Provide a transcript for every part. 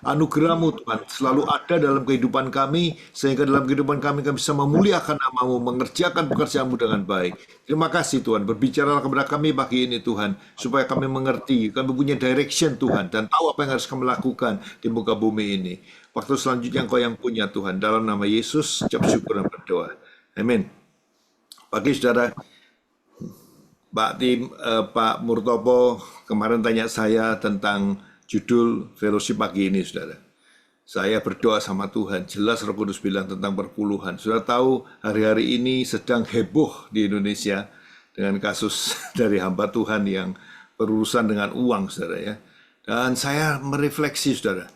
anugerah-Mu Tuhan selalu ada dalam kehidupan kami, sehingga dalam kehidupan kami bisa memuliakan nama-Mu, mengerjakan pekerjaan-Mu dengan baik. Terima kasih Tuhan, berbicaralah kepada kami pagi ini Tuhan, supaya kami mengerti, kami punya direction Tuhan, dan tahu apa yang harus kami lakukan di muka bumi ini. Waktu selanjutnya Engkau yang punya Tuhan, dalam nama Yesus, ucap syukur dan berdoa. Amin. Pagi saudara, Pak Murtopo kemarin tanya saya tentang judul fellowship pagi ini, saudara. Saya berdoa sama Tuhan, jelas Roh Kudus bilang tentang perpuluhan. Saudara tahu hari-hari ini sedang heboh di Indonesia dengan kasus dari hamba Tuhan yang berurusan dengan uang, saudara ya. Dan saya merefleksi, saudara,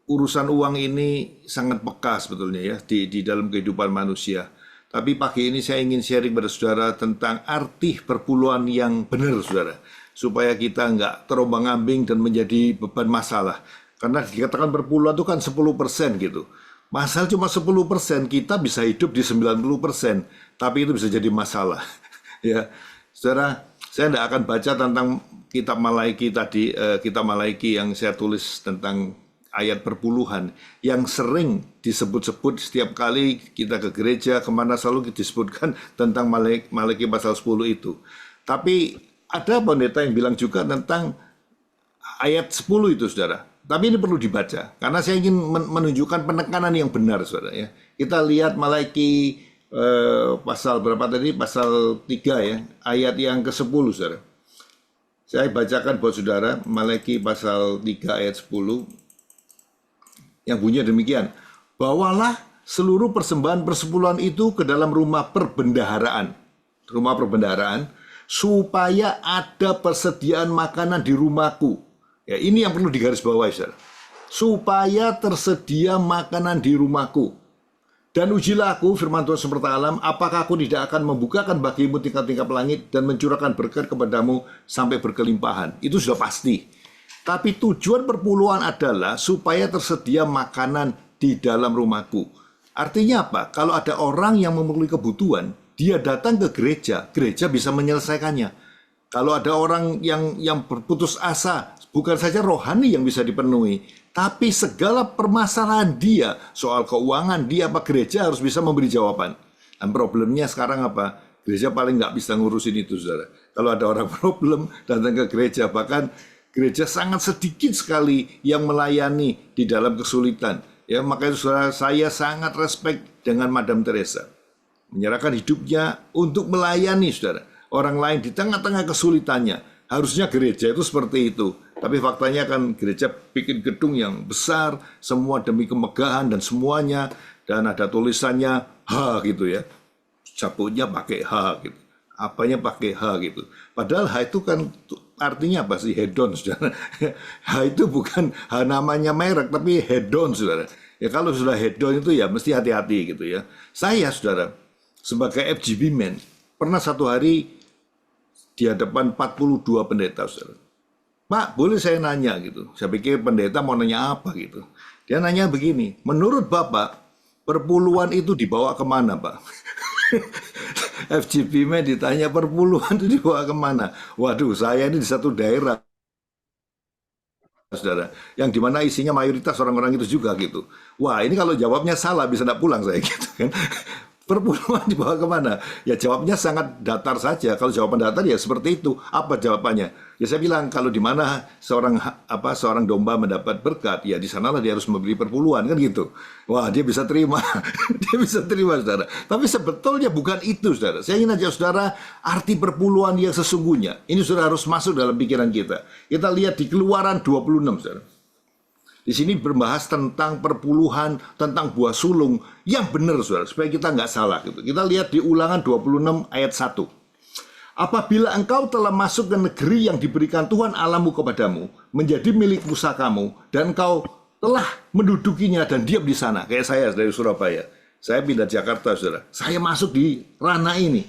urusan uang ini sangat peka sebetulnya ya di dalam kehidupan manusia. Tapi pagi ini saya ingin sharing pada saudara tentang arti perpuluhan yang benar, saudara. Supaya kita nggak terombang-ambing dan menjadi beban masalah. Karena dikatakan perpuluhan itu kan 10% gitu. Masalah cuma 10%, kita bisa hidup di 90%. Tapi itu bisa jadi masalah. Ya, saudara, saya tidak akan baca tentang kitab Malaiki tadi, kitab Malaiki yang saya tulis tentang ayat perpuluhan yang sering disebut-sebut setiap kali kita ke gereja, kemana selalu disebutkan tentang Malaiki pasal 10 itu. Tapi ada pendeta yang bilang juga tentang ayat 10 itu, saudara. Tapi ini perlu dibaca, karena saya ingin menunjukkan penekanan yang benar, saudara. Ya. Kita lihat Malaiki pasal berapa tadi? Pasal 3 ya, ayat yang ke-10, saudara. Saya bacakan buat saudara, Malaiki pasal 3 ayat 10. Yang bunyinya demikian, bawalah seluruh persembahan persepuluhan itu ke dalam rumah perbendaharaan, supaya ada persediaan makanan di rumahku. Ya, ini yang perlu digarisbawahi, saudara. Supaya tersedia makanan di rumahku. Dan ujilah aku, firman Tuhan semesta alam, apakah aku tidak akan membukakan bagimu tingkap-tingkap langit dan mencurahkan berkat kepadamu sampai berkelimpahan. Itu sudah pasti. Tapi tujuan perpuluhan adalah supaya tersedia makanan di dalam rumahku. Artinya apa? Kalau ada orang yang memenuhi kebutuhan, dia datang ke gereja, gereja bisa menyelesaikannya. Kalau ada orang yang berputus asa, bukan saja rohani yang bisa dipenuhi, tapi segala permasalahan dia, soal keuangan dia, apa gereja harus bisa memberi jawaban. Dan problemnya sekarang apa? Gereja paling nggak bisa ngurusin itu, saudara. Kalau ada orang problem, datang ke gereja, bahkan gereja sangat sedikit sekali yang melayani di dalam kesulitan. Ya, makanya saudara, saya sangat respect dengan Madam Teresa. Menyerahkan hidupnya untuk melayani, saudara, orang lain di tengah-tengah kesulitannya. Harusnya gereja itu seperti itu. Tapi faktanya kan gereja bikin gedung yang besar, semua demi kemegahan dan semuanya. Dan ada tulisannya H gitu ya. Cabutnya pakai H gitu. Apanya pakai H gitu. Padahal H itu kan artinya apa sih? Hedon, saudara. H itu bukan H namanya merek, tapi hedon, saudara. Ya kalau sudah hedon itu ya mesti hati-hati gitu ya. Saya, saudara, sebagai FGB Man, pernah satu hari di hadapan 42 pendeta, saudara. Pak, boleh saya nanya gitu. Saya pikir pendeta mau nanya apa gitu. Dia nanya begini, menurut Bapak, perpuluhan itu dibawa kemana, Pak? FGB Man ditanya perpuluhan itu dibawa kemana? Waduh, saya ini di satu daerah, saudara, yang dimana isinya mayoritas orang-orang itu juga gitu. Wah, ini kalau jawabnya salah bisa tidak pulang saya gitu kan. Perpuluhan dibawa kemana? Ya jawabnya sangat datar saja. Kalau jawaban datar ya seperti itu. Apa jawabannya? Ya saya bilang kalau di mana seorang domba mendapat berkat, ya di sanalah dia harus memberi perpuluhan kan gitu. Wah, dia bisa terima. Dia bisa terima, saudara. Tapi sebetulnya bukan itu, saudara. Saya ingin ajak saudara arti perpuluhan yang sesungguhnya. Ini sudah harus masuk dalam pikiran kita. Kita lihat di Keluaran 26, saudara. Di sini berbahas tentang perpuluhan, tentang buah sulung yang benar, saudara, supaya kita nggak salah gitu. Kita lihat di Ulangan 26 ayat 1. Apabila engkau telah masuk ke negeri yang diberikan Tuhan Allahmu kepadamu, menjadi milik pusakamu, dan engkau telah mendudukinya dan diam di sana, kayak saya dari Surabaya. Saya pindah Jakarta, saudara. Saya masuk di ranah ini,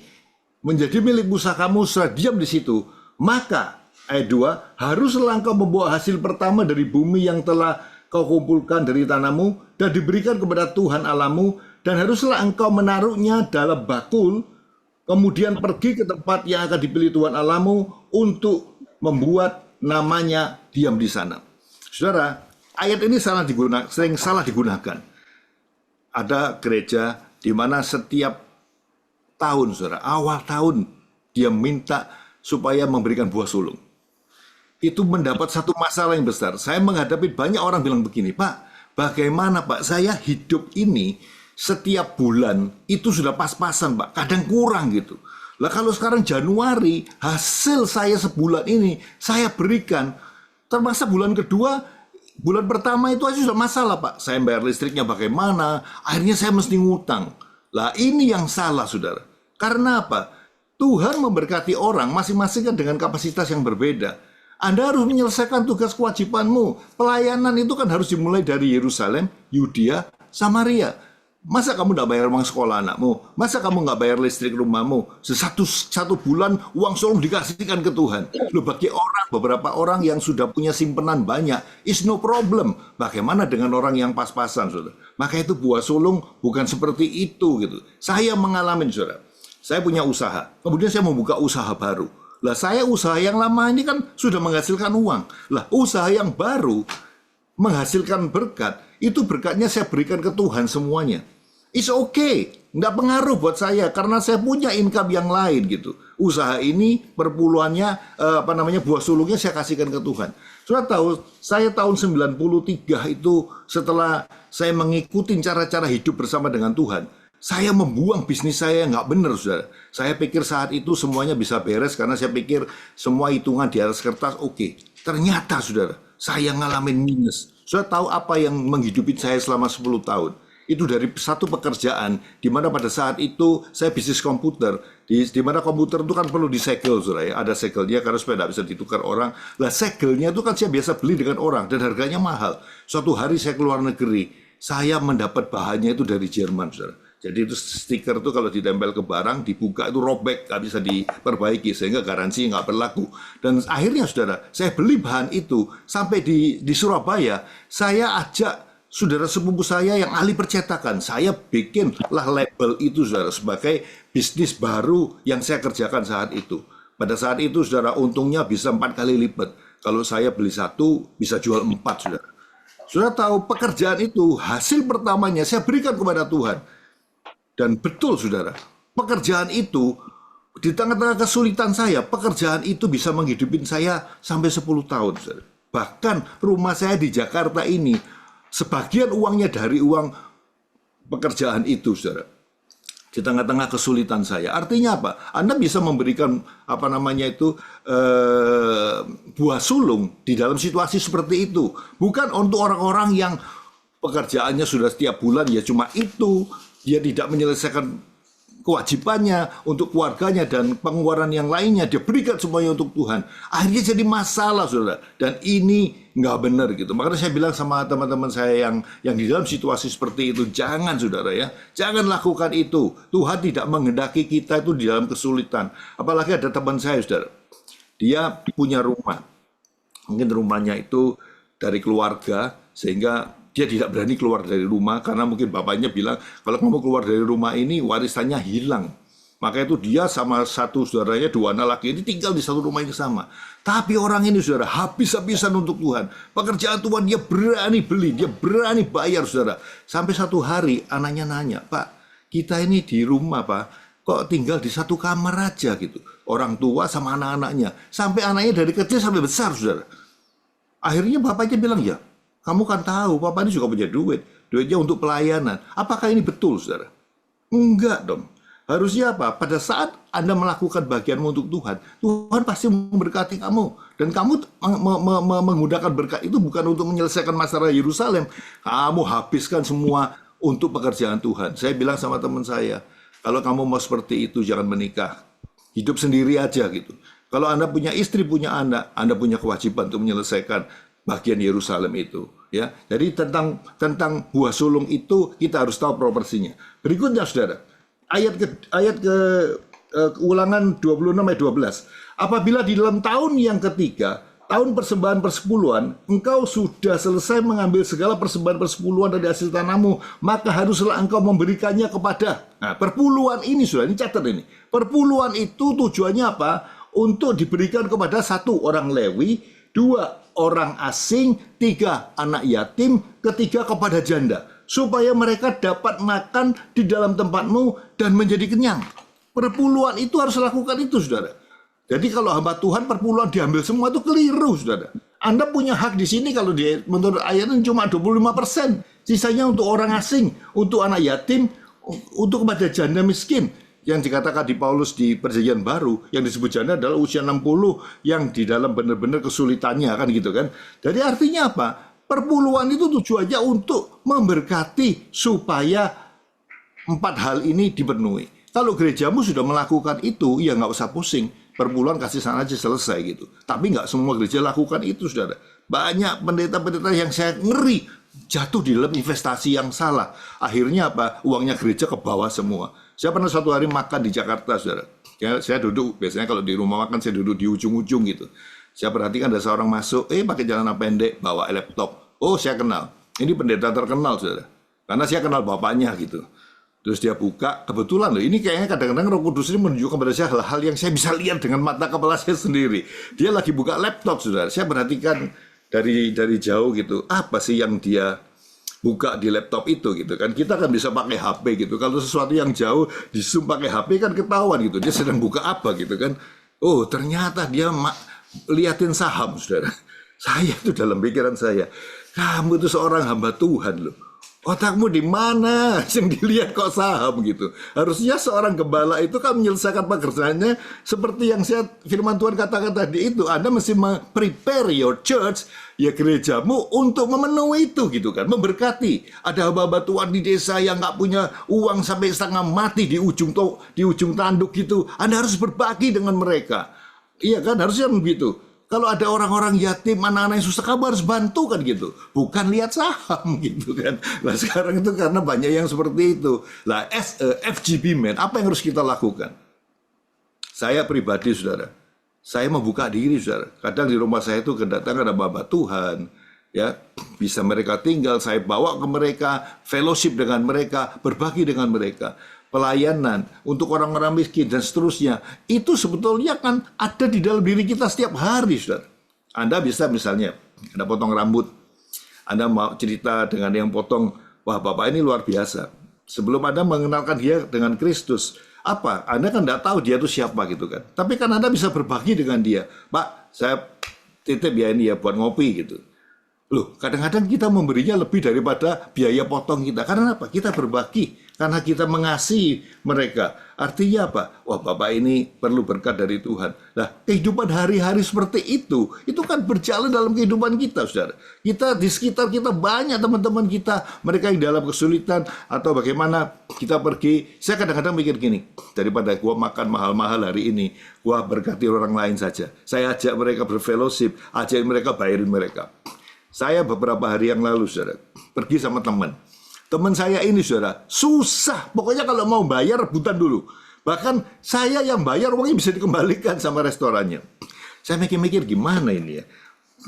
menjadi milik pusakamu, setelah diam di situ, maka ayat 2, haruslah engkau membawa hasil pertama dari bumi yang telah kau kumpulkan dari tanahmu dan diberikan kepada Tuhan Allahmu, dan haruslah engkau menaruhnya dalam bakul, kemudian pergi ke tempat yang akan dipilih Tuhan Allahmu untuk membuat namanya diam di sana. Saudara, ayat ini sering salah digunakan. Ada gereja di mana setiap tahun, saudara, awal tahun dia minta supaya memberikan buah sulung. Itu mendapat satu masalah yang besar. Saya menghadapi banyak orang bilang begini, Pak, bagaimana Pak, saya hidup ini setiap bulan itu sudah pas-pasan Pak, kadang kurang gitu. Lah kalau sekarang Januari, hasil saya sebulan ini, saya berikan, termasuk bulan kedua, bulan pertama itu aja sudah masalah Pak. Saya bayar listriknya bagaimana, akhirnya saya mesti ngutang. Lah ini yang salah saudara. Karena apa? Tuhan memberkati orang masing-masing kan dengan kapasitas yang berbeda. Anda harus menyelesaikan tugas kewajibanmu. Pelayanan itu kan harus dimulai dari Yerusalem, Yudea, Samaria. Masa kamu nggak bayar uang sekolah anakmu? Masa kamu nggak bayar listrik rumahmu? Satu bulan uang sulung dikasihkan ke Tuhan. Loh, bagi beberapa orang yang sudah punya simpanan banyak, is no problem. Bagaimana dengan orang yang pas-pasan, saudara? Maka itu buah sulung bukan seperti itu gitu. Saya mengalami, saudara. Saya punya usaha, kemudian saya membuka usaha baru. Lah saya usaha yang lama ini kan sudah menghasilkan uang. Lah usaha yang baru menghasilkan berkat, itu berkatnya saya berikan ke Tuhan semuanya. It's okay, nggak pengaruh buat saya karena saya punya income yang lain gitu. Usaha ini perpuluhannya buah sulungnya saya kasihkan ke Tuhan. Sudah tahu, saya tahun 93 itu setelah saya mengikuti cara-cara hidup bersama dengan Tuhan, saya membuang bisnis saya yang nggak benar, saudara. Saya pikir saat itu semuanya bisa beres karena saya pikir semua hitungan di atas kertas oke. Ternyata, saudara, saya ngalamin minus. Saudara tahu apa yang menghidupi saya selama 10 tahun? Itu dari satu pekerjaan, di mana pada saat itu saya bisnis komputer, di mana komputer itu kan perlu disegel, saudara ya. Ada segelnya karena supaya tidak bisa ditukar orang. Lah segelnya itu kan saya biasa beli dengan orang dan harganya mahal. Suatu hari saya keluar negeri, saya mendapat bahannya itu dari Jerman, saudara. Jadi itu stiker itu kalau ditempel ke barang, dibuka itu robek, nggak bisa diperbaiki, sehingga garansi nggak berlaku. Dan akhirnya saudara, saya beli bahan itu, sampai di Surabaya, saya ajak saudara sepupu saya yang ahli percetakan, saya bikinlah label itu saudara, sebagai bisnis baru yang saya kerjakan saat itu. Pada saat itu saudara, untungnya bisa 4 kali lipat. Kalau saya beli 1, bisa jual 4 saudara. Saudara tahu pekerjaan itu, hasil pertamanya saya berikan kepada Tuhan. Dan betul saudara, pekerjaan itu di tengah-tengah kesulitan saya, pekerjaan itu bisa menghidupin saya sampai 10 tahun. Saudara. Bahkan rumah saya di Jakarta ini, sebagian uangnya dari uang pekerjaan itu, saudara. Di tengah-tengah kesulitan saya. Artinya apa? Anda bisa memberikan buah sulung di dalam situasi seperti itu. Bukan untuk orang-orang yang pekerjaannya sudah setiap bulan ya cuma itu. Dia tidak menyelesaikan kewajibannya untuk keluarganya dan pengeluaran yang lainnya. Dia berikan semuanya untuk Tuhan. Akhirnya jadi masalah, saudara. Dan ini nggak benar gitu. Makanya saya bilang sama teman-teman saya yang di dalam situasi seperti itu, jangan saudara ya. Jangan lakukan itu. Tuhan tidak menghendaki kita itu di dalam kesulitan. Apalagi ada teman saya, saudara. Dia punya rumah. Mungkin rumahnya itu dari keluarga, sehingga dia tidak berani keluar dari rumah karena mungkin bapaknya bilang kalau kamu keluar dari rumah ini warisannya hilang. Maka itu dia sama satu saudaranya, 2 anak laki ini tinggal di satu rumah yang sama. Tapi orang ini saudara habis-habisan untuk Tuhan. Pekerjaan Tuhan dia berani beli, dia berani bayar saudara. Sampai satu hari anaknya nanya, Pak, kita ini di rumah Pak, kok tinggal di satu kamar aja gitu. Orang tua sama anak-anaknya. Sampai anaknya dari kecil sampai besar saudara. Akhirnya bapaknya bilang, ya kamu kan tahu, Papa ini juga punya duit. Duitnya untuk pelayanan. Apakah ini betul, saudara? Enggak dong. Harusnya apa? Pada saat Anda melakukan bagianmu untuk Tuhan, Tuhan pasti memberkati kamu. Dan kamu menggunakan berkat itu bukan untuk menyelesaikan masalah Yerusalem. Kamu habiskan semua untuk pekerjaan Tuhan. Saya bilang sama teman saya, kalau kamu mau seperti itu, jangan menikah. Hidup sendiri aja gitu. Kalau Anda punya istri, punya anak, Anda punya kewajiban untuk menyelesaikan bagian Yerusalem itu, ya. Jadi tentang buah sulung itu kita harus tahu proporsinya. Berikutnya, saudara, ayat ke Ulangan 26 ayat 12. Apabila di dalam tahun yang ketiga, tahun persembahan persepuluhan, engkau sudah selesai mengambil segala persembahan persepuluhan dari hasil tanahmu, maka haruslah engkau memberikannya kepada. Nah, perpuluhan ini sudah, ini catat ini. Perpuluhan itu tujuannya apa? Untuk diberikan kepada 1 orang Lewi, 2 orang asing, 3 anak yatim, ketiga kepada janda, supaya mereka dapat makan di dalam tempatmu dan menjadi kenyang. Perpuluhan itu harus lakukan itu, saudara. Jadi kalau hamba Tuhan perpuluhan diambil semua itu keliru, saudara. Anda punya hak di sini kalau menurut ayat ini cuma 25%. Sisanya untuk orang asing, untuk anak yatim, untuk kepada janda miskin. Yang dikatakan di Paulus di Perjanjian Baru, yang disebut janda adalah usia 60 yang di dalam benar-benar kesulitannya, kan gitu kan. Jadi artinya apa? Perpuluhan itu tujuannya untuk memberkati supaya 4 hal ini dipenuhi. Kalau gerejamu sudah melakukan itu, ya nggak usah pusing. Perpuluhan kasih sana aja selesai gitu. Tapi nggak semua gereja lakukan itu, saudara. Banyak pendeta-pendeta yang saya ngeri jatuh di dalam investasi yang salah. Akhirnya apa? Uangnya gereja ke bawah semua. Saya pernah suatu hari makan di Jakarta, saudara. Ya, saya duduk, biasanya kalau di rumah makan saya duduk di ujung-ujung gitu. Saya perhatikan ada seorang masuk, pakai celana pendek, bawa laptop. Oh, saya kenal. Ini pendeta terkenal, saudara. Karena saya kenal bapaknya gitu. Terus dia buka, kebetulan loh, ini kayaknya kadang-kadang Roh Kudus ini menunjukkan kepada saya hal-hal yang saya bisa lihat dengan mata kepala saya sendiri. Dia lagi buka laptop, saudara. Saya perhatikan dari jauh gitu, apa sih yang dia buka di laptop itu gitu kan. Kita kan bisa pakai HP gitu. Kalau sesuatu yang jauh di zoom pakai HP kan ketahuan gitu. Dia sedang buka apa gitu kan. Oh, ternyata dia liatin saham, saudara. Saya itu dalam pikiran saya, kamu itu seorang hamba Tuhan loh. Otakmu di mana? Yang dilihat kok saham gitu. Harusnya seorang gembala itu kan menyelesaikan pekerjaannya seperti yang saya firman Tuhan katakan tadi itu. Anda mesti prepare your church, ya gerejamu untuk memenuhi itu gitu kan. Memberkati. Ada hamba-hamba Tuhan di desa yang nggak punya uang sampai setengah mati di ujung tanduk gitu. Anda harus berbagi dengan mereka. Iya kan? Harusnya begitu. Kalau ada orang-orang yatim, anak-anak yang susah, kamu harus bantu kan gitu. Bukan lihat saham gitu kan. Nah sekarang itu karena banyak yang seperti itu. Lah as a FGB man, apa yang harus kita lakukan? Saya pribadi, saudara, saya membuka diri, saudara. Kadang di rumah saya itu kedatangan ada Bapak Tuhan, ya bisa mereka tinggal, saya bawa ke mereka, fellowship dengan mereka, berbagi dengan mereka. Pelayanan untuk orang-orang miskin dan seterusnya, itu sebetulnya kan ada di dalam diri kita setiap hari, saudara. Anda bisa misalnya, Anda potong rambut, Anda mau cerita dengan yang potong, wah Bapak ini luar biasa. Sebelum Anda mengenalkan dia dengan Kristus, apa? Anda kan tidak tahu dia itu siapa gitu kan. Tapi kan Anda bisa berbagi dengan dia. Pak, saya titip ya ini ya buat ngopi gitu. Loh, kadang-kadang kita memberinya lebih daripada biaya potong kita. Karena apa? Kita berbagi. Karena kita mengasihi mereka. Artinya apa? Wah, Bapak ini perlu berkat dari Tuhan. Nah, kehidupan hari-hari seperti itu kan berjalan dalam kehidupan kita, saudara. Kita di sekitar kita banyak teman-teman kita, mereka yang dalam kesulitan atau bagaimana kita pergi. Saya kadang-kadang mikir gini, daripada gua makan mahal-mahal hari ini, gua berkati orang lain saja. Saya ajak mereka berfellowship, ajak mereka, bayarin mereka. Saya beberapa hari yang lalu, saudara, pergi sama teman. Teman saya ini, saudara, susah. Pokoknya kalau mau bayar, rebutan dulu. Bahkan saya yang bayar, uangnya bisa dikembalikan sama restorannya. Saya mikir-mikir gimana ini ya.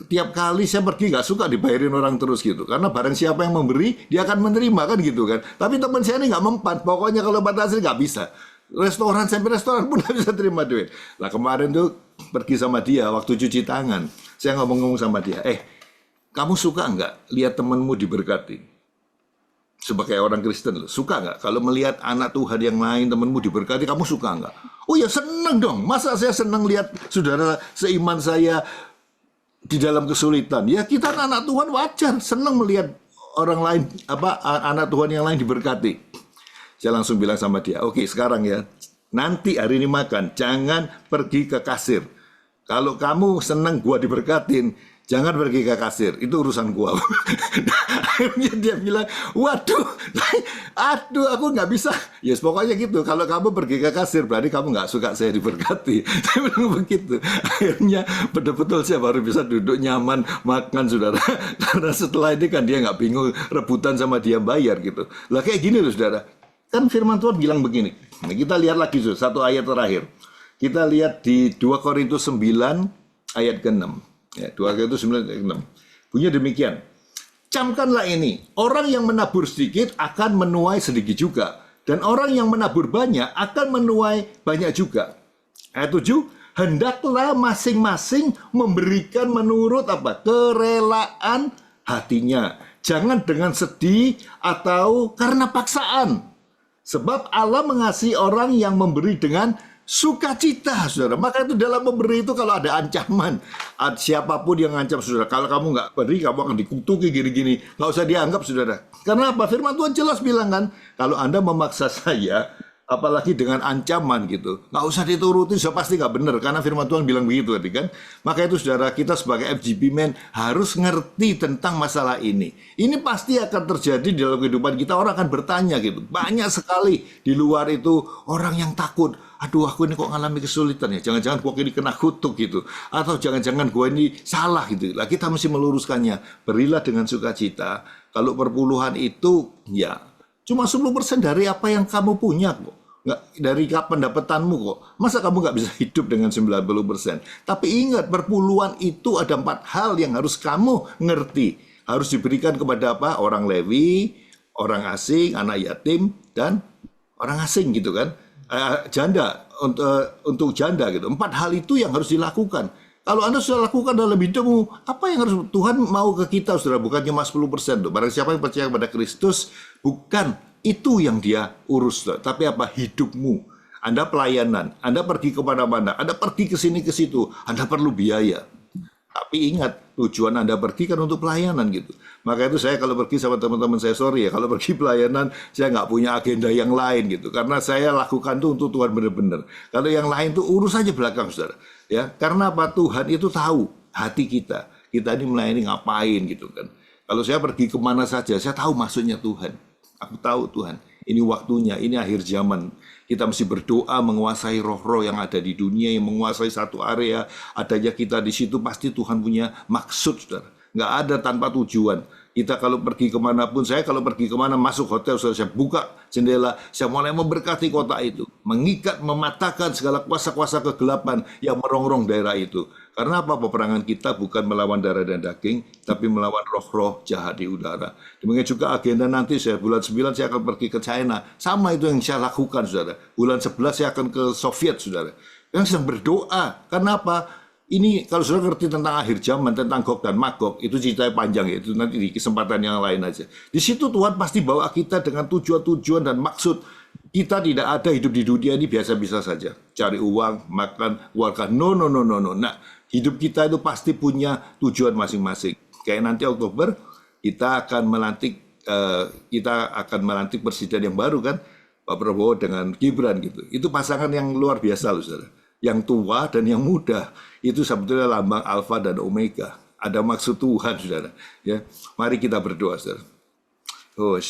Tiap kali saya pergi nggak suka dibayarin orang terus gitu. Karena barang siapa yang memberi, dia akan menerima kan gitu kan. Tapi teman saya ini nggak mempan. Pokoknya kalau batasi nggak bisa. Restoran sampai restoran pun nggak bisa terima duit. Lah kemarin tuh pergi sama dia waktu cuci tangan. Saya ngomong-ngomong sama dia, kamu suka nggak lihat temanmu diberkati? Sebagai orang Kristen, suka nggak kalau melihat anak Tuhan yang lain, temanmu diberkati, kamu suka nggak? Oh ya seneng dong, masa saya seneng lihat saudara seiman saya di dalam kesulitan? Ya kita anak Tuhan wajar, seneng melihat orang lain, anak Tuhan yang lain diberkati. Saya langsung bilang sama dia, oke sekarang ya, nanti hari ini makan, jangan pergi ke kasir. Kalau kamu seneng gua diberkatin, jangan pergi ke kasir, itu urusan gua. Akhirnya dia bilang, waduh, aduh aku nggak bisa. Yes, pokoknya gitu, kalau kamu pergi ke kasir, berarti kamu nggak suka saya diberkati. Saya bilang begitu. Akhirnya betul-betul saya baru bisa duduk nyaman, makan, saudara. Karena setelah ini kan dia nggak bingung, rebutan sama dia bayar gitu. Lah kayak gini loh, saudara. Kan firman Tuhan bilang begini. Nah, kita lihat lagi, satu ayat terakhir. Kita lihat di 2 Korintus 9, ayat ke-6. Ya, 2 Korintus 9 ayat 6. Bunyinya demikian. Camkanlah ini, orang yang menabur sedikit akan menuai sedikit juga. Dan orang yang menabur banyak akan menuai banyak juga. Ayat 7, hendaklah masing-masing memberikan menurut apa? Kerelaan hatinya. Jangan dengan sedih atau karena paksaan. Sebab Allah mengasihi orang yang memberi dengan sukacita, saudara. Maka itu dalam memberi itu kalau ada ancaman, siapapun yang ngancam saudara, kalau kamu nggak beri, kamu akan dikutuki gini-gini. Nggak usah dianggap, saudara. Karena apa? Firman Tuhan jelas bilang kan, kalau Anda memaksa saya, apalagi dengan ancaman gitu, nggak usah dituruti, so pasti nggak benar. Karena firman Tuhan bilang begitu tadi kan. Maka itu saudara, kita sebagai FGB Men harus ngerti tentang masalah ini. Ini pasti akan terjadi di dalam kehidupan kita. Orang akan bertanya gitu. Banyak sekali di luar itu orang yang takut. Aduh, aku ini kok ngalami kesulitan ya. Jangan-jangan gua ini kena kutuk gitu. Atau jangan-jangan gua ini salah gitu. Lah kita mesti meluruskannya. Berilah dengan sukacita. Kalau perpuluhan itu ya cuma 10% dari apa yang kamu punya kok. Nggak, dari pendapatanmu kok. Masa kamu nggak bisa hidup dengan 90%? Tapi ingat, perpuluhan itu ada 4 hal yang harus kamu ngerti. Harus diberikan kepada apa? Orang Lewi, orang asing, anak yatim, dan orang asing gitu kan. Janda, untuk janda gitu. 4 hal itu yang harus dilakukan. Kalau Anda sudah lakukan dalam hidupmu, apa yang harus Tuhan mau ke kita, saudara? Bukan cuma 10%. Tuh. Barang siapa yang percaya kepada Kristus, bukan itu yang dia urus. Saudara. Tapi apa? Hidupmu. Anda pelayanan, Anda pergi kemana-mana, Anda pergi ke sini ke situ, Anda perlu biaya. Tapi ingat, tujuan Anda pergi kan untuk pelayanan gitu. Maka itu saya kalau pergi sama teman-teman saya, sorry ya, kalau pergi pelayanan, saya nggak punya agenda yang lain gitu. Karena saya lakukan itu untuk Tuhan benar-benar. Kalau yang lain itu urus aja belakang, saudara. Ya, karena apa? Tuhan itu tahu hati kita. Kita ini melayani ngapain gitu kan. Kalau saya pergi kemana saja, saya tahu maksudnya Tuhan. Aku tahu Tuhan, ini waktunya, ini akhir zaman. Kita mesti berdoa menguasai roh-roh yang ada di dunia, yang menguasai satu area. Adanya kita di situ, pasti Tuhan punya maksud, saudara. Nggak ada tanpa tujuan. Kita kalau pergi kemanapun, saya kalau pergi kemana, masuk hotel, saudara, saya buka jendela, saya mulai memberkati kota itu. Mengikat, mematahkan segala kuasa-kuasa kegelapan yang merongrong daerah itu. Karena apa? Peperangan kita bukan melawan darah dan daging, tapi melawan roh-roh jahat di udara. Demikian juga agenda nanti saya bulan 9 saya akan pergi ke China. Sama itu yang saya lakukan, saudara. Bulan 11 saya akan ke Soviet, saudara. Yang sedang berdoa. Karena apa? Ini kalau saudara ngerti tentang akhir zaman, tentang Gog dan Magog, itu ceritanya panjang ya. Itu nanti di kesempatan yang lain aja. Di situ Tuhan pasti bawa kita dengan tujuan-tujuan dan maksud. Kita tidak ada hidup di dunia ini biasa-biasa saja. Cari uang, makan, keluarga. No. Nah, hidup kita itu pasti punya tujuan masing-masing. Kayak nanti Oktober kita akan melantik presiden yang baru kan, Pak Prabowo dengan Gibran gitu. Itu pasangan yang luar biasa loh, saudara. Yang tua dan yang muda itu sebetulnya lambang Alfa dan Omega. Ada maksud Tuhan, saudara. Ya, mari kita berdoa, saudara. Oh,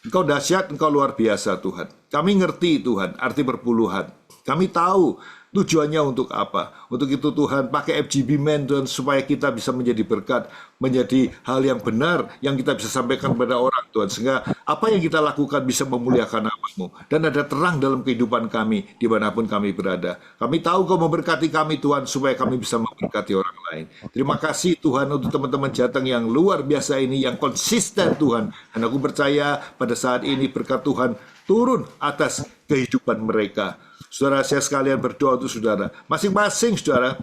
Engkau dahsyat, Engkau luar biasa Tuhan. Kami ngerti Tuhan, arti perpuluhan. Kami tahu tujuannya untuk apa. Untuk itu Tuhan, pakai FGB Men Tuhan, supaya kita bisa menjadi berkat, menjadi hal yang benar, yang kita bisa sampaikan kepada orang Tuhan. Sehingga apa yang kita lakukan bisa memuliakan nama-Mu. Dan ada terang dalam kehidupan kami, dimanapun kami berada. Kami tahu Kau memberkati kami Tuhan, supaya kami bisa memberkati orang lain. Terima kasih Tuhan untuk teman-teman Jateng yang luar biasa ini, yang konsisten Tuhan. Dan aku percaya pada saat ini berkat Tuhan turun atas kehidupan mereka. Saudara, saya sekalian berdoa untuk saudara. Masing-masing saudara,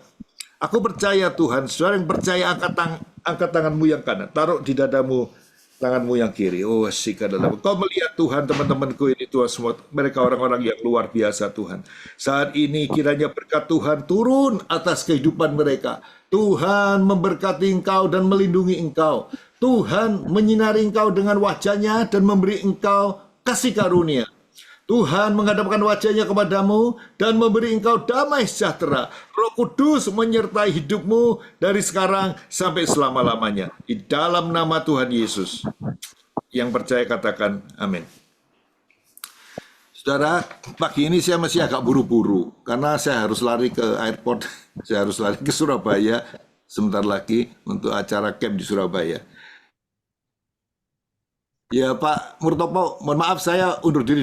aku percaya Tuhan, saudara yang percaya angkat tanganmu yang kanan, taruh di dadamu tanganmu yang kiri. Oh, sikadalah. Kau melihat Tuhan, teman-temanku ini Tuhan semua, mereka orang-orang yang luar biasa Tuhan. Saat ini kiranya berkat Tuhan turun atas kehidupan mereka. Tuhan memberkati engkau dan melindungi engkau. Tuhan menyinari engkau dengan wajahnya dan memberi engkau kasih karunia. Tuhan menghadapkan wajahnya kepadamu dan memberi engkau damai sejahtera. Roh Kudus menyertai hidupmu dari sekarang sampai selama-lamanya. Di dalam nama Tuhan Yesus. Yang percaya katakan amin. Saudara, pagi ini saya masih agak buru-buru. Karena saya harus lari ke airport. Saya harus lari ke Surabaya sebentar lagi untuk acara camp di Surabaya. Ya Pak Murtopo, mohon maaf saya undur diri dulu.